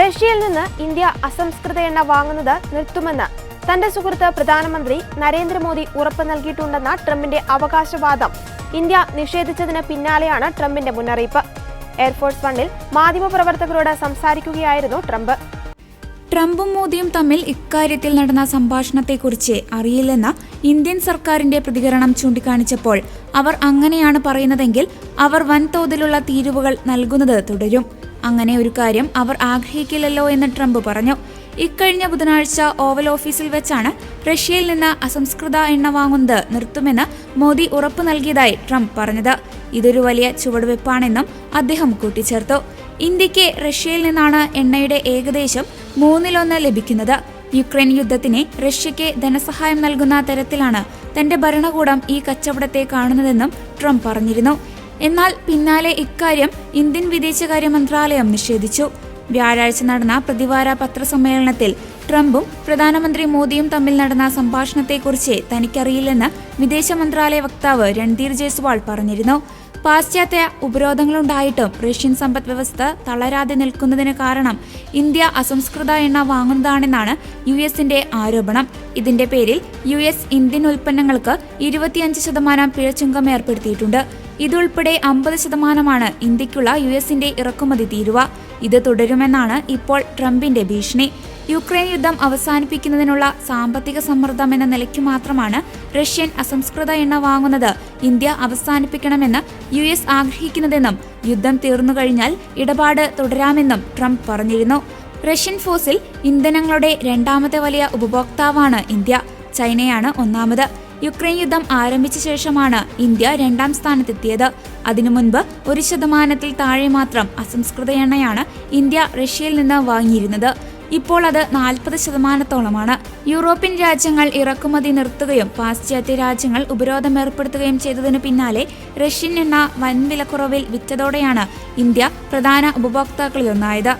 റഷ്യയിൽ നിന്ന് ഇന്ത്യ അസംസ്കൃത എണ്ണ വാങ്ങുന്നത് നിർത്തുമെന്ന് തന്റെ സുഹൃത്ത് പ്രധാനമന്ത്രി നരേന്ദ്രമോദി ഉറപ്പ് നൽകിയിട്ടുണ്ടെന്ന ട്രംപിന്റെ അവകാശവാദം ഇന്ത്യ നിഷേധിച്ചതിന് പിന്നാലെയാണ് ട്രംപിന്റെ മുന്നറിയിപ്പ്. എയർഫോഴ്സ് വണ്ണിൽ മാധ്യമപ്രവർത്തകരോട് സംസാരിക്കുകയായിരുന്നു ട്രംപ്. ട്രംപും മോദിയും തമ്മിൽ ഇക്കാര്യത്തിൽ നടന്ന സംഭാഷണത്തെക്കുറിച്ച് അറിയില്ലെന്ന ഇന്ത്യൻ സർക്കാരിന്റെ പ്രതികരണം ചൂണ്ടിക്കാണിച്ചപ്പോൾ അവർ അങ്ങനെയാണ് പറയുന്നതെങ്കിൽ അവർ വൻതോതിലുള്ള തീരുവകൾ നൽകുന്നത് തുടരും. അങ്ങനെ ഒരു കാര്യം അവർ ആഗ്രഹിക്കില്ലല്ലോ എന്ന് ട്രംപ് പറഞ്ഞു. ഇക്കഴിഞ്ഞ ബുധനാഴ്ച ഓവൽ ഓഫീസിൽ വെച്ചാണ് റഷ്യയിൽ നിന്ന് അസംസ്കൃത എണ്ണ വാങ്ങുന്നത് നിർത്തുമെന്ന് മോദി ഉറപ്പു നൽകിയതായി ട്രംപ് പറഞ്ഞത്. ഇതൊരു വലിയ ചുവടുവെപ്പാണെന്നും അദ്ദേഹം കൂട്ടിച്ചേർത്തു. ഇന്ത്യക്ക് റഷ്യയിൽ നിന്നാണ് എണ്ണയുടെ ഏകദേശം 1/3 ലഭിക്കുന്നത്. യുക്രൈൻ യുദ്ധത്തിന് റഷ്യയ്ക്ക് ധനസഹായം നൽകുന്ന തരത്തിലാണ് തന്റെ ഭരണകൂടം ഈ കച്ചവടത്തെ കാണുന്നതെന്നും ട്രംപ് പറഞ്ഞിരുന്നു. എന്നാൽ പിന്നാലെ ഇക്കാര്യം ഇന്ത്യൻ വിദേശകാര്യ മന്ത്രാലയം നിഷേധിച്ചു. വ്യാഴാഴ്ച നടന്ന പ്രതിവാര പത്രസമ്മേളനത്തിൽ ട്രംപും പ്രധാനമന്ത്രി മോദിയും തമ്മിൽ നടന്ന സംഭാഷണത്തെക്കുറിച്ച് തനിക്കറിയില്ലെന്ന് വിദേശ മന്ത്രാലയ വക്താവ് രൺധീർ ജയ്സ്വാൾ പറഞ്ഞിരുന്നു. പാശ്ചാത്യ ഉപരോധങ്ങളുണ്ടായിട്ടും റഷ്യൻ സമ്പദ് വ്യവസ്ഥ തളരാതെ നിൽക്കുന്നതിന് കാരണം ഇന്ത്യ അസംസ്കൃത എണ്ണ വാങ്ങുന്നതാണെന്നാണ് യുഎസിന്റെ ആരോപണം. ഇതിന്റെ പേരിൽ യുഎസ് ഇന്ത്യൻ ഉൽപ്പന്നങ്ങൾക്ക് 25% പിഴച്ചുങ്കം ഏർപ്പെടുത്തിയിട്ടുണ്ട്. ഇതുൾപ്പെടെ 50% ഇന്ത്യക്കുള്ള യുഎസിന്റെ ഇറക്കുമതി തീരുവ. ഇത് തുടരുമെന്നാണ് ഇപ്പോൾ ട്രംപിന്റെ ഭീഷണി. യുക്രൈൻ യുദ്ധം അവസാനിപ്പിക്കുന്നതിനുള്ള സാമ്പത്തിക സമ്മർദ്ദം എന്ന നിലയ്ക്ക് മാത്രമാണ് റഷ്യൻ അസംസ്കൃത എണ്ണ വാങ്ങുന്നത് ഇന്ത്യ അവസാനിപ്പിക്കണമെന്ന് യുഎസ് ആഗ്രഹിക്കുന്നതെന്നും യുദ്ധം തീർന്നു കഴിഞ്ഞാൽ ഇടപാട് തുടരാമെന്നും ട്രംപ് പറഞ്ഞിരുന്നു. റഷ്യൻ ഫോസിൽ ഇന്ധനങ്ങളുടെ 2ാമത്തെ വലിയ ഉപഭോക്താവാണ് ഇന്ത്യ. ചൈനയാണ് 1ാമത്. യുക്രൈൻ യുദ്ധം ആരംഭിച്ച ശേഷമാണ് ഇന്ത്യ 2ാം സ്ഥാനത്തെത്തിയത്. അതിനു മുൻപ് 1% താഴെ മാത്രം അസംസ്കൃത എണ്ണയാണ് ഇന്ത്യ റഷ്യയിൽ നിന്ന് വാങ്ങിയിരുന്നത്. ഇപ്പോൾ അത് 40%. യൂറോപ്യൻ രാജ്യങ്ങൾ ഇറക്കുമതി നിർത്തുകയും പാശ്ചാത്യ രാജ്യങ്ങൾ ഉപരോധം ഏർപ്പെടുത്തുകയും ചെയ്തതിനു പിന്നാലെ റഷ്യൻ എണ്ണ വൻ വിലക്കുറവിൽ വിറ്റതോടെയാണ് ഇന്ത്യ പ്രധാന ഉപഭോക്താക്കളിലൊന്നായത്.